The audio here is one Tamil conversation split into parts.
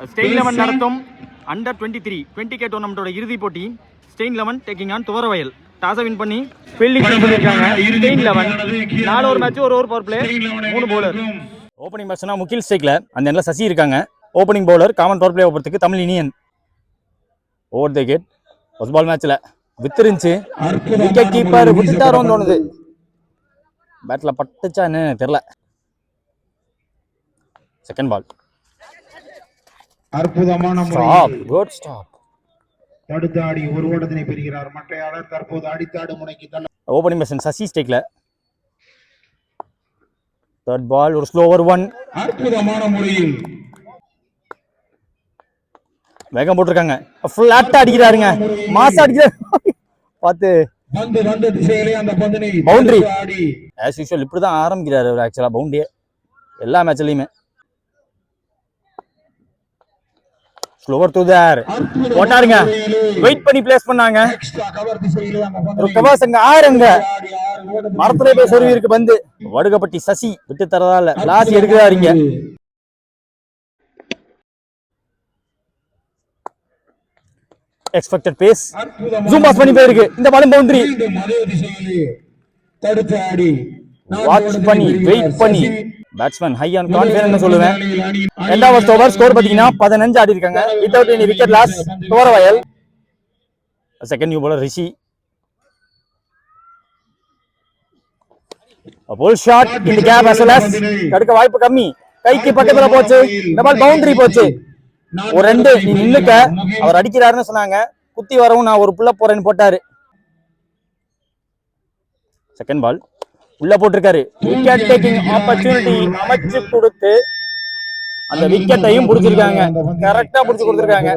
ஸ்டெயின் 11 நடத்தும் அண்டர் 23 டோர்னமெண்டோட இறுதி போட்டி. Stein 11 taking on Thuvaravayal. டாஸை வின் பண்ணி ஃபீல்டிங் சொல்லியிருக்காங்க. ஸ்டெயின் 11 4 ஓவர் மேட்ச், ஒரு over power play, 3 bowler. Opening பேட்ஸ்னா முகில் ஸ்டேக்ல அந்த இடத்துல சசி இருக்காங்க. ஓப்பனிங் பவுலர் காமன் பவர் பிளே ஓவரத்துக்கு Tamil Iniyan. Over the gate first ball மேட்ச்ல வித்துருந்துச்சு. விக்கெட் கீப்பர் விட்டுட்டாரோன்னு தோணுது. பேட்ல பட்டுச்சான்னு தெரியல. செகண்ட் பால் அற்புதமான ஸ்டாப், குட் ஸ்டாப். தடுத்து ஆடி ஒரு ஓட்டத்தினை பெறுகிறார் மட்டையாளர். தற்போது அடித்தாடு முனைக்கு தள்ள ஓப்பனிங் பேட்ஸ்மேன் சசி ஸ்டேக்ல. தேர்ட் பால் ஒரு ஸ்லோ ஓவர் 1. அற்புதமான முறையில் வேகம் போட்டிருக்காங்க. ஃபிளாட்டா அடிக்கிறாருங்க, மாசா அடிக்கிறாரு. பார்த்து பந்து திசையிலே அந்த பந்தினை பவுண்டரி. ஆஸ் யூசுவல் இப்படிதான் ஆரம்பிக்கிறாரு அவர் ஆக்சுவலா பவுண்டரி எல்லா மேட்ச்லயுமே. ஸ்லோவர் டு தேர் போட்டாருங்க. வெயிட் பண்ணி பிளேஸ் பண்ணாங்க. ஒரு கவாசங்க ஆறுங்க மரத்துல போய் சொருவி இருக்கு பந்து. வடுகப்பட்டி சசி விட்டு தரதால லாசி எடுக்கிறாருங்க. எக்ஸ்பெக்டட் பேஸ் ஜூம் பாஸ் பண்ணி போயிருக்கு. இந்த பாலும் பவுண்டரி. தடுத்து ஆடி வாட்ச் பண்ணி வெயிட் பண்ணி பேட்ஸ்மேன் ஹை ஆன் கான்ஃபிடன்ஸ் சொல்லுவேன். ரெண்டாவது ஓவர் ஸ்கோர் பாத்தீங்கன்னா 15 ஆடி இருக்காங்க. Without any wicket loss Thuvaravayal. Second new bowler Rishi. Pull shot in the gap as well as தடுக்க வாய்ப்பு கம்மி. கைக்கு பக்கத்துல போச்சு. இந்த பால் பவுண்டரி போச்சு. ஒரு 2 நீ நின்னுக்க. அவர் அடிக்கிறாருன்னு சொன்னாங்க. குத்தி வரவும் நான் ஒரு புள்ள போறேன்னு போட்டாரு. செகண்ட் பால் உள்ள போட்டிருக்காரு. விக்கெட் டேக்கிங் ஆப்பர்ச்சுனிட்டி அமைச்சு கொடுத்து அந்த விக்கெட்டையும் பிடிச்சிருக்காங்க. கரெக்டா பிடிச்சு கொடுத்திருக்காங்க.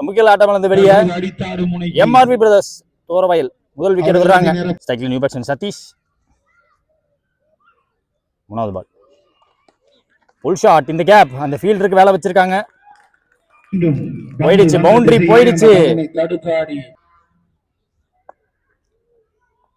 முக்கிய ஆட்டம் வந்து வெளியே. எம்ஆர்பி பிரதர்ஸ் துவரவயல் முதல் விக்கெட் விடுறாங்க. ஸ்ட்ரைக்கில் நியூ பேட்ஸ்மேன் சதீஷ். மூணாவது பால் புல் ஷாட் இந்த கேப். அந்த ஃபீல்டருக்கு வேலை வச்சிருக்காங்க. போயிடுச்சு, பவுண்டரி போயிடுச்சு.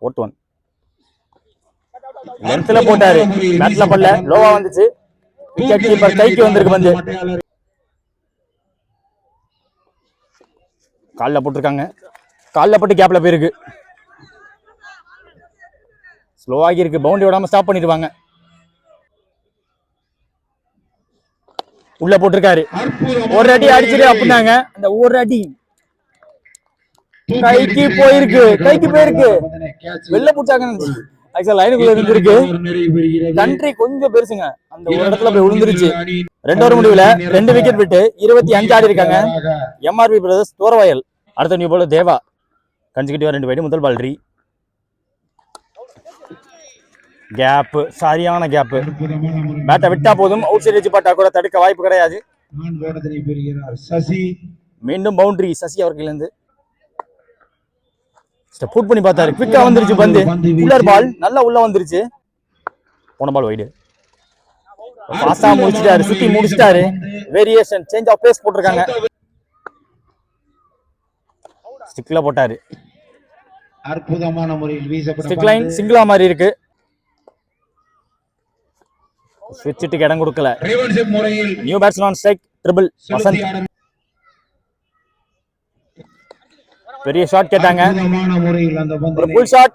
ஓட் 1 லென்த்ல போட்டாரு. பேட்ல பல்ல லோவா வந்துச்சு. விக்கெட் கீப்பர் கைக்கு வந்திருக்கு பந்து. கால்ல போட்டிருக்காங்க. கால்ல போட்டு கேப்ல போயிருக்கு. ஸ்லோ ஆகி இருக்கு. பவுண்டரி விடாம ஸ்டாப் பண்ணிடுவாங்க. உள்ள போட்டிருக்காரு. ஒரு அடி அடிச்சிரு அப்படின்னாங்க. அந்த ஒரு அடி கைக்கு போயிருக்கு. கைக்கு போயிருக்கு. வெளில பிடிச்சாங்க. ஆக்சுவலா லைனுக்குள்ள இருந்திருக்கு. கண்ட்ரி கொஞ்சம் பெருசுங்க. அந்த ஒரு இடத்துல போய் விழுந்துருச்சு. 2 ஓவர் முடிவுல 2 விக்கெட் விட்டு 25 ஆடி இருக்காங்க. MRP brothers Thuvaravayal. அடுத்த நியூ பால் தேவா. கன்சிக்யூட்டிவா 2 வைடு. முதல் பால் ரீ கேப். சரியான கேப். பேட்டை விட்டா போதும். அவுட் சைடு வச்சு பாட்டா கூட தடுக்க வாய்ப்பு கிடையாது. மீண்டும் பவுண்டரி சசி அவர்களிருந்து. புட் பண்ணி பார்த்தாரு. குவிக்கா வந்துருச்சு பந்து. உள்ளர் பால் நல்லா உள்ள வந்துருச்சு. போன பால் வைடு. பாஸா முடிச்சிட்டாரு. சுத்தி முடிச்சிட்டாரு. வேரியேஷன் சேஞ்ச் ஆஃப் பேஸ் போட்டிருக்காங்க. ஸ்டிக்ல போட்டாரு. அற்புதமான முறையில் வீசப்பட்ட ஸ்டிக் லைன் சிங்கிளா மாதிரி இருக்கு. ஸ்விட்ச்க்கு இடம் கொடுக்கல. New batsman on strike triple Vasanth. பெரிய ஷாட் கேட்டாங்க. ஒரு புல் ஷாட்.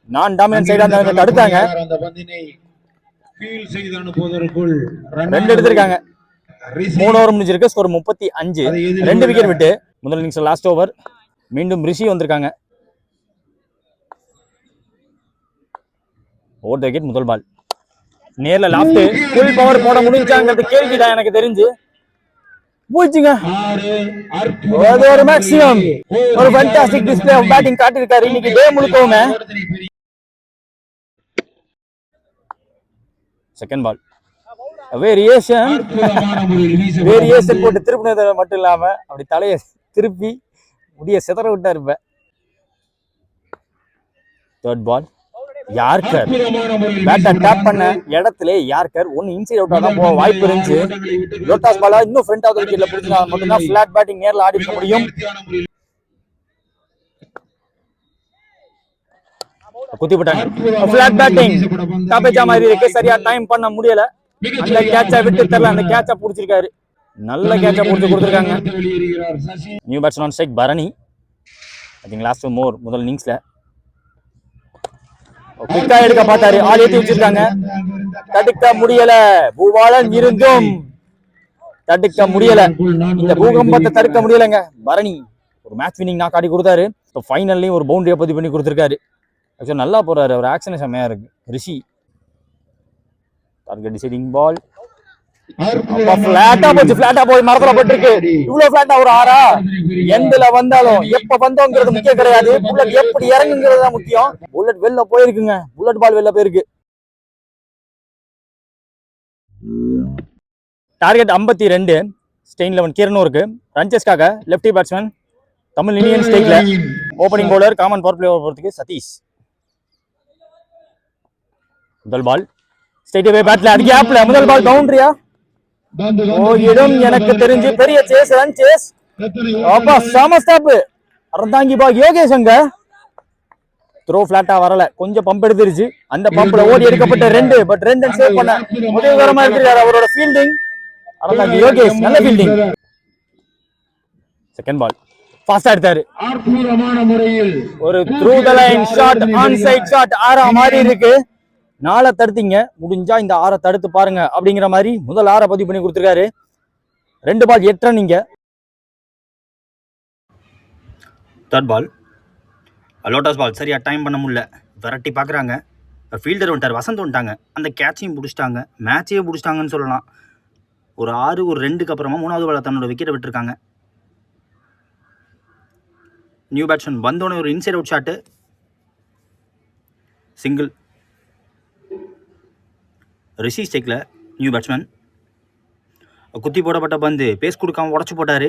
நான் டாமினன்ட் சைடா அந்த தடுத்தாங்க. அந்த பந்தினை ஃபீல் செய்து அனுப்புவதற்குள் 2 எடுத்துட்டாங்க. 3 ஓவர் முடிஞ்சிருக்கு. ஸ்கோர் 35. 2 விக்கெட் விட்டு முதல் இன்னிங்ஸ் லாஸ்ட் ஓவர். மீண்டும் ரிஷி வந்திருக்காங்க. Over the wicket. முதல் பால் நேர்ல லாஃப்ட். ஃபுல் பவர் போட முடிஞ்சாங்கிறது கேள்விதான் எனக்கு தெரிஞ்சு. போச்சுங்க. அது ஒரு மேக்ஸிமம் ஒரு ஃபேண்டாஸ்டிக் டிஸ்ப்ளே ஆஃப் பேட்டிங் காட்டியிருக்காரு இன்னைக்கு டே முழுக்கவுமே. செகண்ட் பால் வேரியேஷன் போட்டு திருப்பினது மட்டும் இல்லாம அப்படி தலையை திருப்பி முடிய சிதற விட்டா இருப்ப. Third ball yorker. பேட்டை டேப் பண்ண இடத்துல யார்கர் ஒன்னு இன்சைட் அவுட்டா தான் போக வாய்ப்பு இருந்துச்சு. லோட்டாஸ் பாலா இன்னும் ஃப்ரண்ட் ஆஃப் தி விக்கெட்ல பிடிச்சா மட்டும்தான் ஃபிளாட் பேட்டிங் நேர்ல ஆடி இருக்க முடியும். குத்தி போட்டாங்க. ஃபிளாட் பேட்டிங் காப்பேஜா மாதிரி இருக்கு. சரியா டைம் பண்ண முடியல. அந்த கேட்சை விட்டு தெரியல. அந்த கேட்சை புடிச்சிருக்காரு. நல்ல கேட்சை கொடுத்துருக்காங்க. வெளியேறுகிறார் Sasi. New batsman on strike Barani. I think last more முதல் இன்னிங்ஸ்ல குவிக்கா எடுக்க பார்த்தாரு. ஆள் ஏற்றி வச்சிருக்காங்க. தடுக்க முடியல. பூபாலன் இருந்தும் தடுக்க முடியல. இந்த பூகம்பத்தை தடுக்க முடியலங்க. பரணி ஒரு மேட்ச் வின்னிங் நாக் ஆடி கொடுத்தாரு. இப்போ ஃபைனல்லையும் ஒரு பவுண்டரியை பதிவு பண்ணி கொடுத்துருக்காரு. ஆக்சுவலி நல்லா போறாரு. அவர் ஆக்ஷனே செம்மையா இருக்கு. ரிஷி டார்கெட் டிசைடிங் பால். ஃபிளாட்டா போச்சு. ஃபிளாட்டா போய் மரத்துல போட்டுருக்கு. இவ்வளவு ஃபிளாட்டா ஒரு ஆறா? எண்ட்ல வந்தாலும் எப்ப வந்தோங்கிறது முக்கியம் கிடையாது. புல்லட் எப்படி இறங்குங்கிறது தான் முக்கியம். புல்லட் வெளில போயிருக்குங்க. புல்லட் பால் வெளில போயிருக்கு. டார்கெட் 52. ஸ்டெயின் 11 கிரணூருக்கு. ரன்சஸ்க்காக லெஃப்டி பேட்ஸ்மேன் தமிழ் இந்தியன் ஸ்டேட்ல ஓப்பனிங் பவுலர் காமன் பவர் பிளே போறதுக்கு சதீஷ். முதல் பால் ஸ்ட்ரைட் அவே பேட்ல அது கேப்ல முதல் பால் பவுண்டரியா? ஓ இடம் எனக்கு தெரிஞ்சு பெரிய சேஸ் ரன் சேஸ். அப்பா சம ஸ்டாப். அறந்தாங்கி பால் யோகேஷ் அங்க த்ரோ ஃபிளாட்டா வரல. கொஞ்சம் பம்ப் எடுத்துருச்சு. அந்த பம்ப்ல ஓடி எடுக்கப்பட்ட 2 பட் 2 சேவ் பண்ண உதவிகரமா இருக்காரு அவரோட ஃபீல்டிங். அறந்தாங்கி யோகேஷ் நல்ல ஃபீல்டிங். செகண்ட் பால் ஃபாஸ்டா எடுத்தாரு. அற்புதமான முறையில் ஒரு through the line shot on side shot ஆறா மாதிரி இருக்கு. 4 தடுத்தீங்க. முடிஞ்சா இந்த 6 தடுத்து பாருங்க அப்படிங்கிற மாதிரி முதல் 6 பதிவு பண்ணி கொடுத்துருக்காரு. 2 பால் 8 ரன். நீங்க தேர்ட் பால் லோட்டஸ் பால் சரியா டைம் பண்ண முடியல. விரட்டி பார்க்குறாங்க. ஃபீல்டர் வந்துட்டார். வசந்த் வந்துட்டாங்க. அந்த கேட்சையும் பிடிச்சிட்டாங்க. மேட்சையே பிடிச்சிட்டாங்கன்னு சொல்லலாம். ஒரு 6 ஒரு 2க்கு அப்புறமா 3வது பால் தன்னோட விக்கெட்டை விட்டுருக்காங்க. நியூ பேட்ஸ்மேன் வந்தோடனே ஒரு இன்சைட் அவுட் ஷாட்டு. சிங்கிள். ரிஷி ஸ்டேக்ல நியூ பேட்ஸ்மேன் குத்தி போடப்பட்ட பந்து பேஸ் கொடுக்காம உடச்சு போட்டாரு.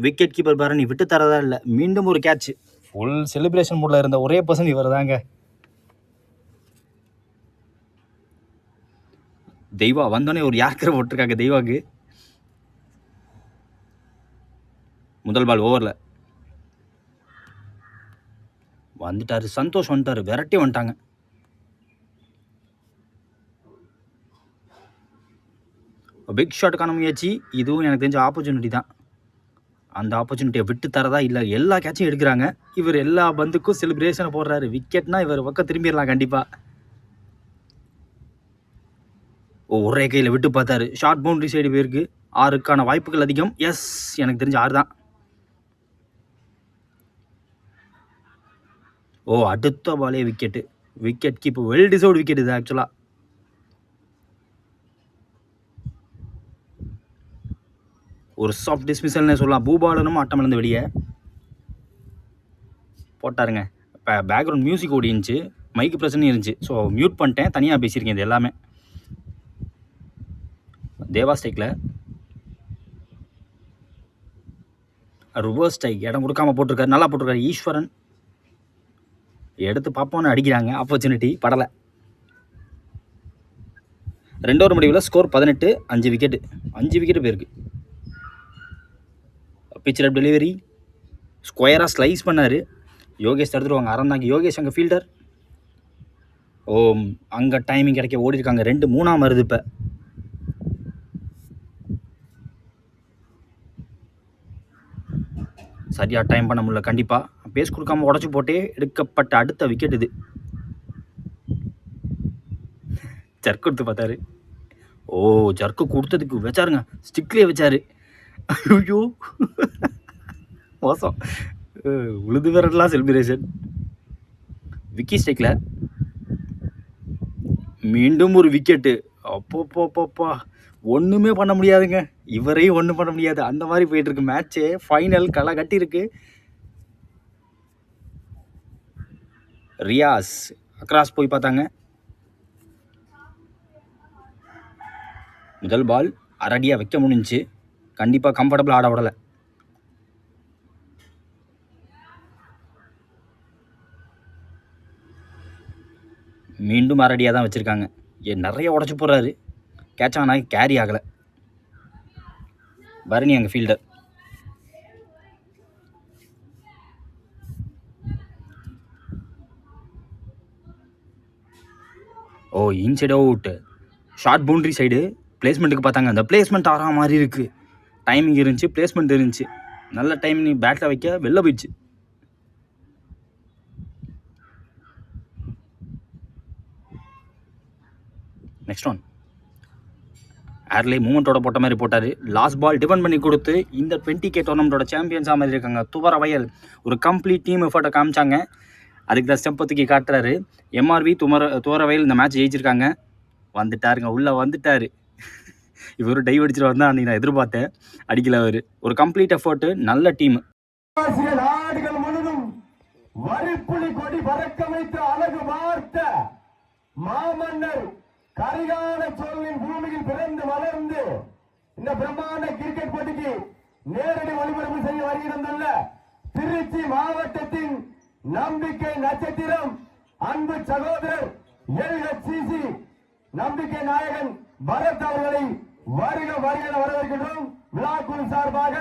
விக்கெட் கீப்பர் பரணி விட்டு தரதா இல்லை. மீண்டும் ஒரு கேட்ச். ஃபுல் செலிப்ரேஷன் மூட்ல இருந்த ஒரே பர்சன் இவர் தாங்க. தெய்வா வந்தோடனே ஒரு யார்கர் போட்டிருக்காங்க தெய்வாக்கு. முதல் பால் ஓவர்ல வந்துட்டாரு. சந்தோஷ் வந்துட்டாரு. விரட்டி வந்துட்டாங்க. பிக் ஷாட்டுக்கான முயற்சி. இதுவும் எனக்கு தெரிஞ்ச ஆப்பர்ச்சுனிட்டி தான். அந்த ஆப்பர்ச்சுனிட்டியை விட்டு தரதா இல்லை. எல்லா கேட்சும் எடுக்கிறாங்க. இவர் எல்லா பந்துக்கும் செலிப்ரேஷனை போடுறாரு. விக்கெட்னா இவர் பக்கம் திரும்பிடலாம் கண்டிப்பாக. ஒரே கையில் விட்டு பார்த்தாரு. ஷார்ட் பவுண்டரி சைடு போயிருக்கு. 6க்கான வாய்ப்புகள் அதிகம். எஸ் எனக்கு தெரிஞ்ச 6 தான். ஓ அடுத்த பாலே wicket. Wicket keeper well deserved wicket இது ஆக்சுவலாக. ஒரு சாஃப்ட் டிஸ்மிசல்னே சொல்லலாம். பூபாலனும் ஆட்டமிழந்து வெளியே போட்டாருங்க. இப்போ பேக்ரவுண்ட் மியூசிக் ஓடிச்சு. மைக்கு பிரச்சனையும் இருந்துச்சு. ஸோ மியூட் பண்ணிட்டேன். தனியாக பேசியிருக்கேன் இது எல்லாமே. தேவா ஸ்டைக்கில் ரிவர்ஸ் ஸ்டைக் இடம் கொடுக்காம போட்டிருக்காரு. நல்லா போட்டிருக்காரு. ஈஸ்வரன் எடுத்து பார்ப்போன்னு அடிக்கிறாங்க. ஆப்பர்ச்சுனிட்டி படலை. 2 ஓவர் முடிவில் ஸ்கோர் 18. 5 விக்கெட்டு. 5 விக்கெட்டு போயிருக்கு. பிச்சர் அப் டெலிவரி ஸ்கொயராக ஸ்லைஸ் பண்ணார். யோகேஷ் தடுத்துருவாங்க. அறந்தாங்க யோகேஷ் அங்கே ஃபீல்டர். ஓ அங்கே டைமிங் கிடைக்க ஓடி இருக்காங்க. 2 3ஆம் வருது. இப்போ சரியாக டைம் பண்ண முடியல. கண்டிப்பாக பேஸ் கொடுக்காம உடச்சி போட்டே எடுக்கப்பட்ட அடுத்த விக்கெட் இது. ஜர்க் கொடுத்து பார்த்தாரு. ஓ ஜர்க்கு கொடுத்ததுக்கு வச்சாருங்க. ஸ்டிக்லேயே வச்சாரு. ஐயோ மோசம். உழுது விரட்டலாம் செலிப்ரேஷன். விக்கி ஸ்டேக்ல மீண்டும் ஒரு விக்கெட்டு. அப்போப்போப்பா ஒன்றுமே பண்ண முடியாதுங்க. இவரையும் ஒன்றும் பண்ண முடியாது. அந்த மாதிரி போயிட்டு இருக்கு மேட்ச்சு. ஃபைனல் களை கட்டி இருக்கு. ரியாஸ் அக்ராஸ் போய் பார்த்தாங்க. முதல் பால் அரடியாக வைக்க முடிஞ்சு. கண்டிப்பாக கம்ஃபர்டபுள் ஆட விடலை. மீண்டும் அரடியாக தான் வச்சுருக்காங்க. நிறைய உடச்சி போடுறாரு. கேட்ச் ஆனால் கேரி ஆகலை. பரணி அங்கே fielder. Oh inside out. Short boundary side பிளேஸ்மெண்ட்டுக்கு பார்த்தாங்க. அந்த பிளேஸ்மெண்ட் ஆகிற மாதிரி இருக்குது. டைமிங் இருந்துச்சு, பிளேஸ்மெண்ட் இருந்துச்சு. நல்ல டைமிங் பேட்டில் வைக்க வெளில போயிடுச்சு. நெக்ஸ்ட் ஒன் ஏர்லே மூமெண்ட்டோட போட்ட மாதிரி போட்டார். லாஸ்ட் பால் டிஃபெண்ட் பண்ணி கொடுத்து இந்த 20K டோர்னமெண்ட்டோட சாம்பியன்ஸாக மாதிரி இருக்காங்க துவரவயல். ஒரு கம்ப்ளீட் டீம் எஃபர்ட்டை காமிச்சாங்க. அதுக்கு தான் ஸ்டெப்பத்துக்கு காட்டுறாரு. எம்ஆர்வி துவரவயல் இந்த மேட்ச் ஜெயிச்சிருக்காங்க. வந்துட்டாருங்க, உள்ளே வந்துட்டார். இவர் டைவ் அடிச்சுட்டு வந்தால் அன்றைக்கி நான் எதிர்பார்த்தேன், அடிக்கல அவர். ஒரு கம்ப்ளீட் எஃபர்ட்டு, நல்ல டீம். நாடுகள் முழுதும் வரிப்புலி கொடி பறக்க வைத்து அழகு பார்த்த மாமன்னர் கரிகால சோழனின் பூமியில் பிறந்து வளர்ந்து இந்த பிரம்மாண்ட கிரிக்கெட் போட்டிக்கு நேரடி ஒளிபரப்பு செய்ய வருகிறதுள்ள திருச்சி மாவட்டத்தின் நம்பிக்கை நட்சத்திரம் அன்பு சகோதரர் LHCC நம்பிக்கை நாயகன் பரத் அவர்களை வருக வருக வரவேற்கின்றோம். விழாக்குழு சார்பாக